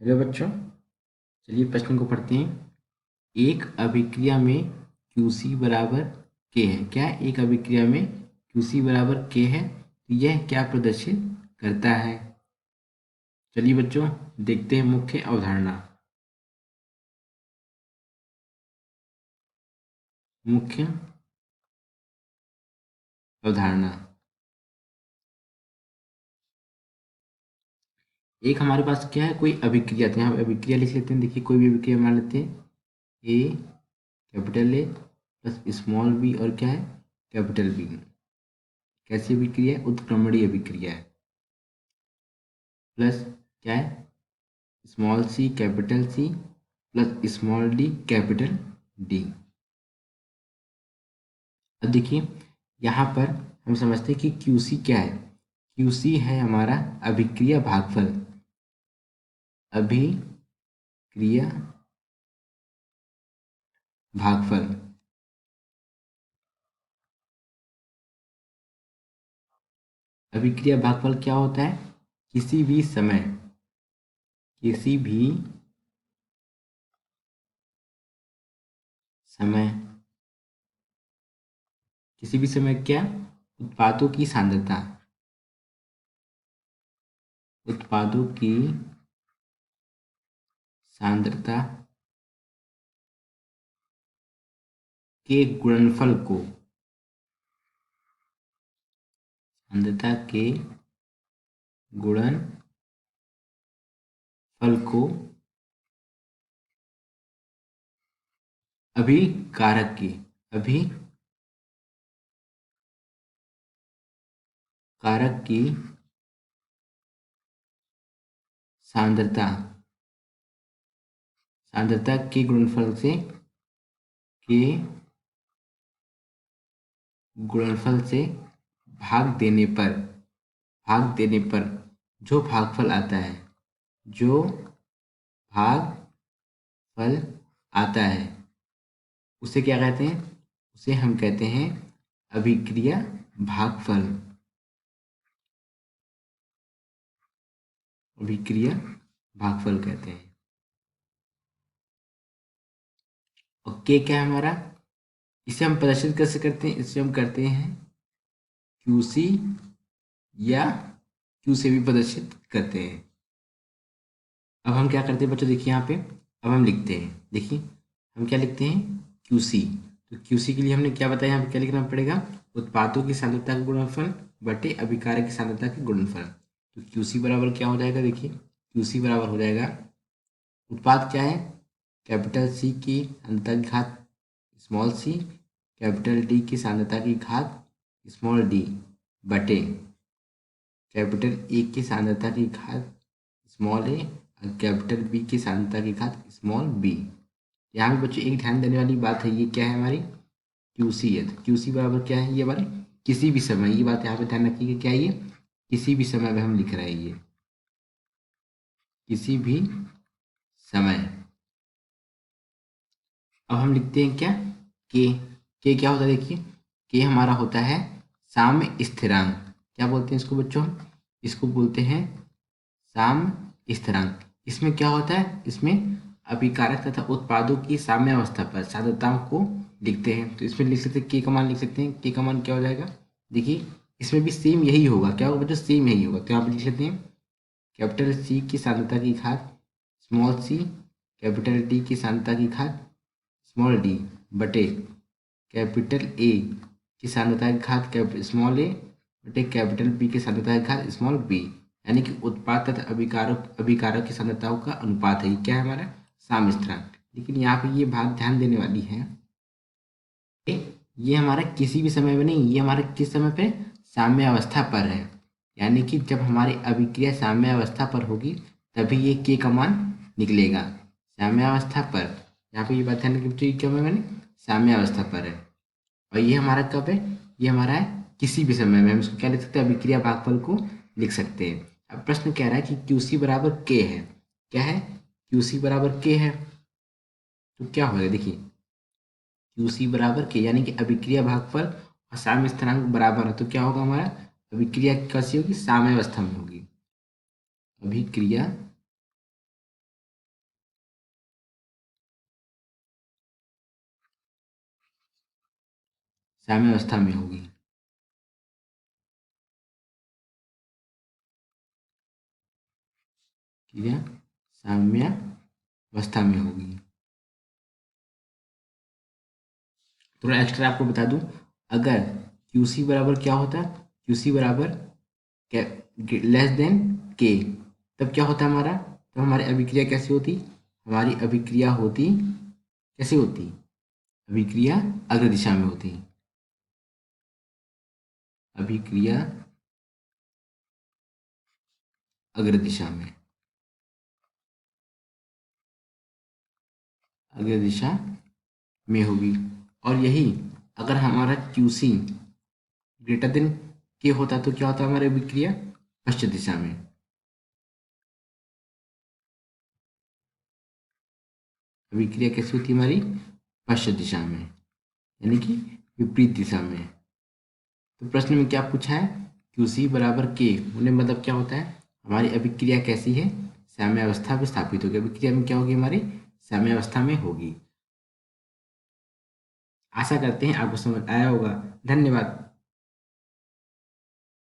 Hello बच्चों, चलिए प्रश्न को पढ़ते हैं। एक अभिक्रिया में QC बराबर K है। क्या है? एक अभिक्रिया में QC बराबर K है, तो यह क्या प्रदर्शित करता है? चलिए बच्चों, देखते हैं मुख्य अवधारणा। मुख्य अवधारणा। एक हमारे पास क्या है, कोई अभिक्रिया, तो यहाँ पे अभिक्रिया लिख लेते हैं। देखिए, कोई भी अभिक्रिया मान लेते हैं। A, capital A plus small B, और क्या है, कैपिटल बी। कैसी अभिक्रिया है? उत्क्रमणीय अभिक्रिया है। प्लस क्या है, small C capital C plus small D capital D. अब देखिए, यहाँ पर हम समझते हैं कि क्यूसी क्या है। क्यूसी है हमारा अभिक्रिया भागफल। अभिक्रिया भागफल। अभिक्रिया भागफल क्या होता है? किसी भी समय, किसी भी समय, किसी भी समय क्या, उत्पादों की सांद्रता, उत्पादों की सांद्रता के गुणनफल को, सांद्रता के गुणनफल को अभिकारक की, अभिकारक की सांद्रता, सांद्रता के गुणनफल से, के गुणनफल से भाग देने पर, भाग देने पर जो भागफल आता है, जो भागफल आता है, उसे क्या कहते हैं? उसे हम कहते हैं अभिक्रिया भागफल। अभिक्रिया भागफल कहते हैं। और के क्या है हमारा? इसे हम प्रदर्शित कैसे करते हैं? इसे हम करते हैं क्यूसी या क्यू से भी प्रदर्शित करते हैं। अब हम क्या करते हैं बच्चों, देखिए यहाँ पे, अब हम लिखते हैं। देखिए, हम क्या लिखते हैं? क्यूसी। तो क्यूसी के लिए हमने क्या बताया, यहाँ पे क्या लिखना पड़ेगा? उत्पादों की सांद्रता का गुणनफल बटे अभिकारक की सांद्रता के गुणनफल। तो क्यूसी बराबर क्या हो जाएगा? देखिए, क्यूसी बराबर हो जाएगा, उत्पाद क्या है, कैपिटल सी की सांद्रता की घात स्मॉल सी, कैपिटल डी की सांद्रता की घात स्मॉल डी, बटे कैपिटल ए की सांद्रता की घात स्मॉल ए, और कैपिटल बी की सांद्रता की घात स्मॉल बी। यहाँ पे बच्चों एक ध्यान देने वाली बात है, ये क्या है हमारी क्यूसी है। तो क्यूसी बराबर क्या है, ये हमारे किसी भी समय, ये बात यहाँ पे ध्यान रखिएगा, क्या है ये, किसी भी समय में हम लिख रहे हैं, ये किसी भी समय। अब हम लिखते हैं क्या, के क्या होता है? देखिए, के हमारा होता है साम्य स्थिरांक। क्या बोलते हैं इसको बच्चों? इसको बोलते हैं साम्य स्थिरांक। इसमें क्या होता है, इसमें अभिकारक तथा उत्पादों की साम्यावस्था पर सांद्रताओं को लिखते हैं। तो इसमें लिख सकते हैं के का मान, लिख सकते हैं के का मान क्या हो जाएगा? देखिए, इसमें भी सेम यही होगा। क्या होगा बच्चों? सेम यही होगा। तो यहाँ पे लिख सकते हैं कैपिटल सी की सांद्रता की घात स्मॉल सी, कैपिटल डी की सांद्रता की घात स्मॉल डी, बटे कैपिटल ए की सांद्रता की घात स्मॉल ए, बटे कैपिटल बी की सांद्रता की घात स्मॉल बी। यानी कि उत्पाद तथा अभिकारक अभिकारक की सांद्रताओं का अनुपात है। ये क्या है हमारा? साम्य स्थिरांक। लेकिन यहाँ पे ये बात ध्यान देने वाली है, ये हमारा किसी भी समय में नहीं, ये हमारा किस समय पे, साम्य अवस्था पर है। यानी कि जब हमारी अभिक्रिया साम्य अवस्था पर होगी तभी ये के का मान निकलेगा। साम्य अवस्था पर, यहाँ पे ये बात ध्यान रखिए, क्या मैंने, साम्य अवस्था पर है। और ये हमारा कब है? ये हमारा है किसी भी समय में। हम इसको क्या लिख सकते हैं? अभिक्रिया भागफल को लिख सकते हैं। अब प्रश्न कह रहा है कि क्यूसी बराबर के है। क्या है? क्यूसी बराबर के है, तो क्या होगा? देखिए, क्यूसी बराबर के यानी कि अभिक्रिया भागफल और साम्य स्थिरांक बराबर है, तो क्या होगा हमारा? अभिक्रिया कैसी होगी? साम्य अवस्था में होगी। अभिक्रिया साम्यावस्था में होगी। ठीक है, साम्यावस्था में होगी। थोड़ा एक्स्ट्रा आपको बता दूं, अगर QC बराबर क्या होता है, QC बराबर लेस देन के, तब क्या होता है हमारा, तो हमारी अभिक्रिया कैसी होती, हमारी अभिक्रिया होती कैसे होती, अभिक्रिया अग्र दिशा में होती, अभिक्रिया अग्र दिशा में, अग्र दिशा में होगी। और यही अगर हमारा QC ग्रेटर देन के होता तो क्या होता है हमारी अभिक्रिया पश्चिम दिशा में, अभिक्रिया कैसी होती है हमारी पश्चिम दिशा में, यानी कि विपरीत दिशा में। तो प्रश्न में क्या पूछा है, QC बराबर के होने मतलब क्या होता है, हमारी अभिक्रिया कैसी है, साम्यावस्था में स्थापित होगी, अभिक्रिया में क्या होगी हमारी साम्यावस्था में होगी। आशा करते हैं आपको समझ आया होगा। धन्यवाद।